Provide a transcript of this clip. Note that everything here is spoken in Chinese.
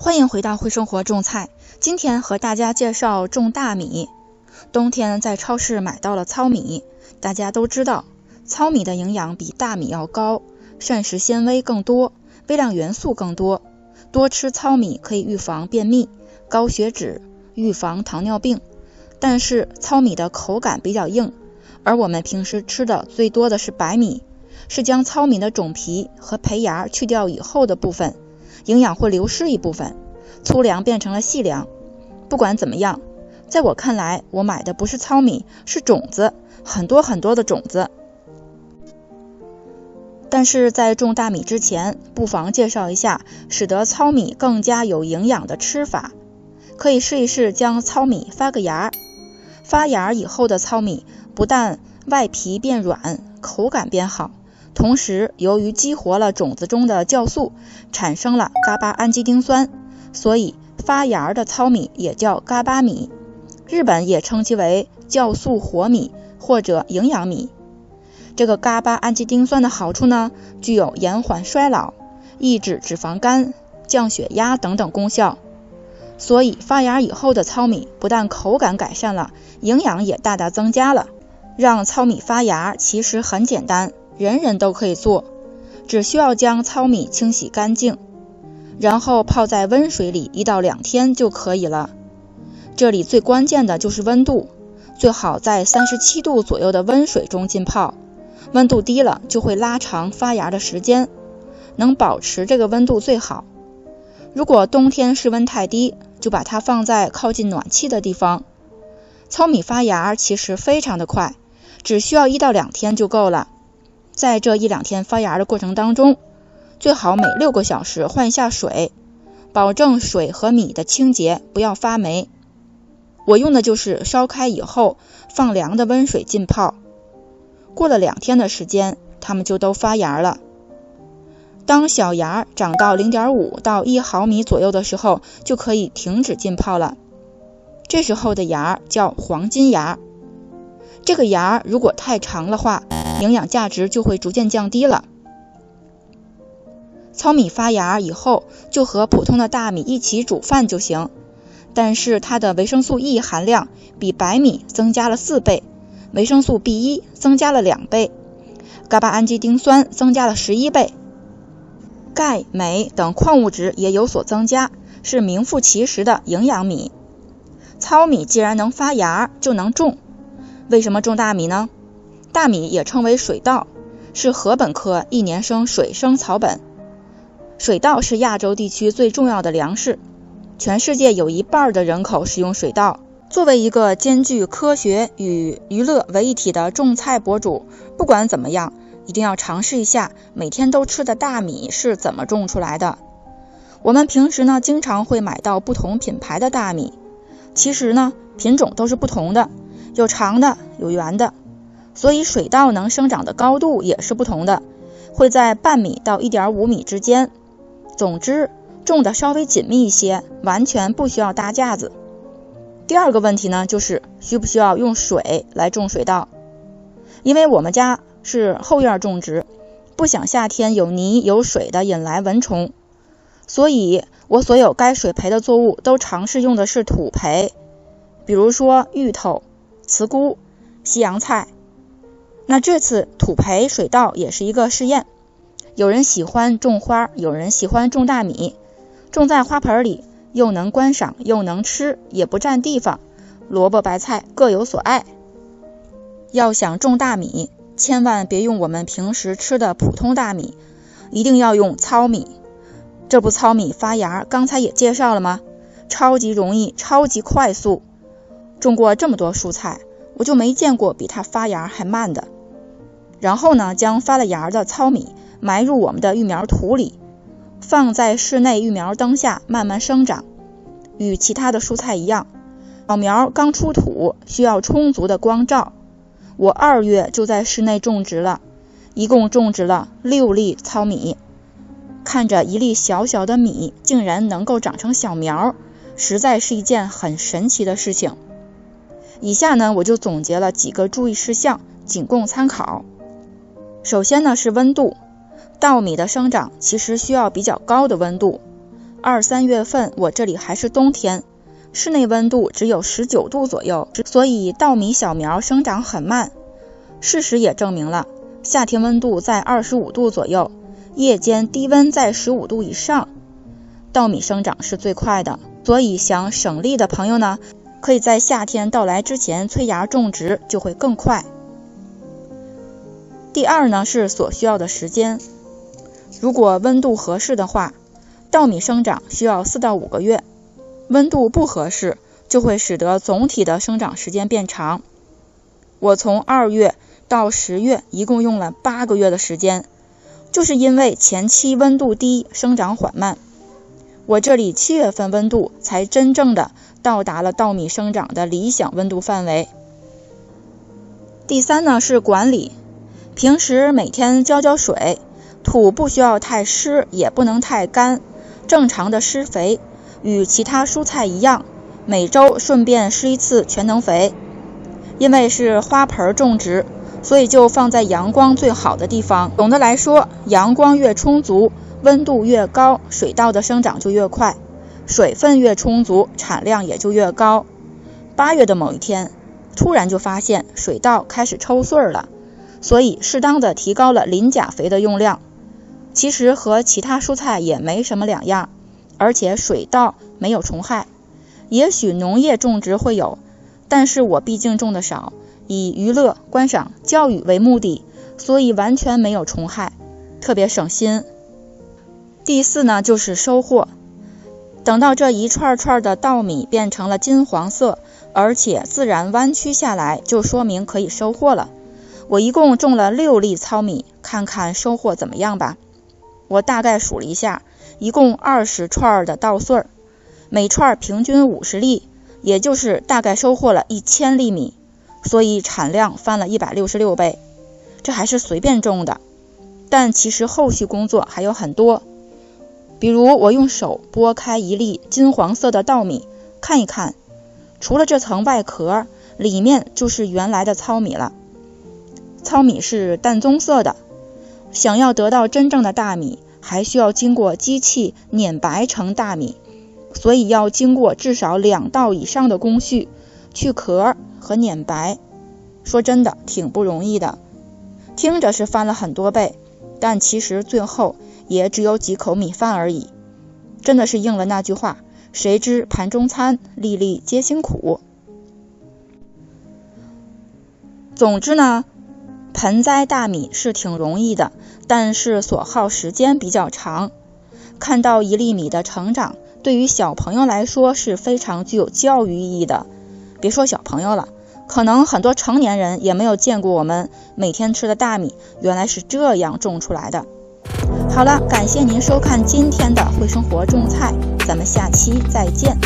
欢迎回到会生活种菜，今天和大家介绍种大米。冬天在超市买到了糙米，大家都知道，糙米的营养比大米要高，膳食纤维更多，微量元素更多。多吃糙米可以预防便秘、高血脂，预防糖尿病。但是糙米的口感比较硬，而我们平时吃的最多的是白米，是将糙米的种皮和胚芽去掉以后的部分，营养会流失一部分，粗粮变成了细粮。不管怎么样，在我看来，我买的不是糙米，是种子，很多很多的种子。但是在种大米之前，不妨介绍一下使得糙米更加有营养的吃法。可以试一试将糙米发个芽，发芽以后的糙米不但外皮变软，口感变好，同时由于激活了种子中的酵素，产生了嘎巴氨基丁酸，所以发芽的糙米也叫嘎巴米。日本也称其为酵素活米或者营养米。这个嘎巴氨基丁酸的好处呢，具有延缓衰老、抑制脂肪肝、降血压等等功效。所以发芽以后的糙米不但口感改善了，营养也大大增加了。让糙米发芽其实很简单，人人都可以做，只需要将糙米清洗干净，然后泡在温水里1到2天就可以了。这里最关键的就是温度，最好在37度左右的温水中浸泡，温度低了就会拉长发芽的时间，能保持这个温度最好。如果冬天室温太低，就把它放在靠近暖气的地方。糙米发芽其实非常的快，只需要1到2天就够了。在这1-2天发芽的过程当中，最好每6个小时换一下水，保证水和米的清洁，不要发霉。我用的就是烧开以后放凉的温水浸泡，过了2天的时间，它们就都发芽了。当小芽长到 0.5 到1毫米左右的时候，就可以停止浸泡了。这时候的芽叫黄金芽。这个芽如果太长的话，营养价值就会逐渐降低了。糙米发芽以后，就和普通的大米一起煮饭就行，但是它的维生素 E 含量比白米增加了4倍，维生素 B1 增加了2倍，嘎巴氨基丁酸增加了11倍，钙、镁等矿物质也有所增加，是名副其实的营养米。糙米既然能发芽，就能种。为什么种大米呢？大米也称为水稻，是禾本科1年生水生草本。水稻是亚洲地区最重要的粮食，全世界有1半的人口使用水稻。作为一个兼具科学与娱乐为一体的种菜博主，不管怎么样，一定要尝试一下每天都吃的大米是怎么种出来的。我们平时呢，经常会买到不同品牌的大米，其实呢，品种都是不同的，有长的，有圆的，所以水稻能生长的高度也是不同的，会在半米到 1.5 米之间。总之，种的稍微紧密一些，完全不需要搭架子。第二个问题呢，就是需不需要用水来种水稻？因为我们家是后院种植，不想夏天有泥有水的引来蚊虫，所以我所有该水培的作物都尝试用的是土培，比如说芋头、茨菇、西洋菜。那这次土培水稻也是一个试验，有人喜欢种花，有人喜欢种大米，种在花盆里又能观赏又能吃，也不占地方，萝卜白菜各有所爱。要想种大米，千万别用我们平时吃的普通大米，一定要用糙米。这不糙米发芽刚才也介绍了吗？超级容易，超级快速。种过这么多蔬菜，我就没见过比它发芽还慢的。然后呢，将发了芽的糙米埋入我们的育苗土里，放在室内育苗灯下慢慢生长。与其他的蔬菜一样，小苗刚出土需要充足的光照。我2月就在室内种植了，一共种植了6粒糙米。看着一粒小小的米竟然能够长成小苗，实在是一件很神奇的事情。以下呢，我就总结了几个注意事项，仅供参考。首先呢是温度，稻米的生长其实需要比较高的温度， 2、3月份我这里还是冬天，室内温度只有19度左右，所以稻米小苗生长很慢。事实也证明了，夏天温度在25度左右，夜间低温在15度以上，稻米生长是最快的。所以想省力的朋友呢，可以在夏天到来之前催芽种植，就会更快。第二呢是所需要的时间，如果温度合适的话，稻米生长需要4到5个月，温度不合适就会使得总体的生长时间变长。我从2月到10月一共用了8个月的时间，就是因为前期温度低，生长缓慢。我这里7月份温度才真正的到达了稻米生长的理想温度范围。第三呢是管理，平时每天浇浇水，土不需要太湿，也不能太干，正常的施肥，与其他蔬菜一样，每周顺便施一次全能肥。因为是花盆种植，所以就放在阳光最好的地方。总的来说，阳光越充足，温度越高，水稻的生长就越快，水分越充足，产量也就越高。8月的某一天，突然就发现水稻开始抽穗了，所以适当的提高了磷钾肥的用量。其实和其他蔬菜也没什么两样，而且水稻没有虫害，也许农业种植会有，但是我毕竟种的少，以娱乐、观赏、教育为目的，所以完全没有虫害，特别省心。第四呢就是收获，等到这一串串的稻米变成了金黄色，而且自然弯曲下来，就说明可以收获了。我一共种了6粒糙米，看看收获怎么样吧。我大概数了一下，一共20串的稻穗，每串平均50粒，也就是大概收获了1000粒米，所以产量翻了166倍。这还是随便种的，但其实后续工作还有很多。比如我用手剥开一粒金黄色的稻米，看一看，除了这层外壳，里面就是原来的糙米了。糙米是淡棕色的，想要得到真正的大米，还需要经过机器碾白成大米，所以要经过至少2道以上的工序，去壳和碾白。说真的，挺不容易的。听着是翻了很多倍，但其实最后也只有几口米饭而已。真的是应了那句话，谁知盘中餐，粒粒皆辛苦。总之呢，盆栽大米是挺容易的，但是所耗时间比较长。看到1粒米的成长，对于小朋友来说是非常具有教育意义的。别说小朋友了，可能很多成年人也没有见过我们每天吃的大米原来是这样种出来的。好了，感谢您收看今天的会生活种菜，咱们下期再见。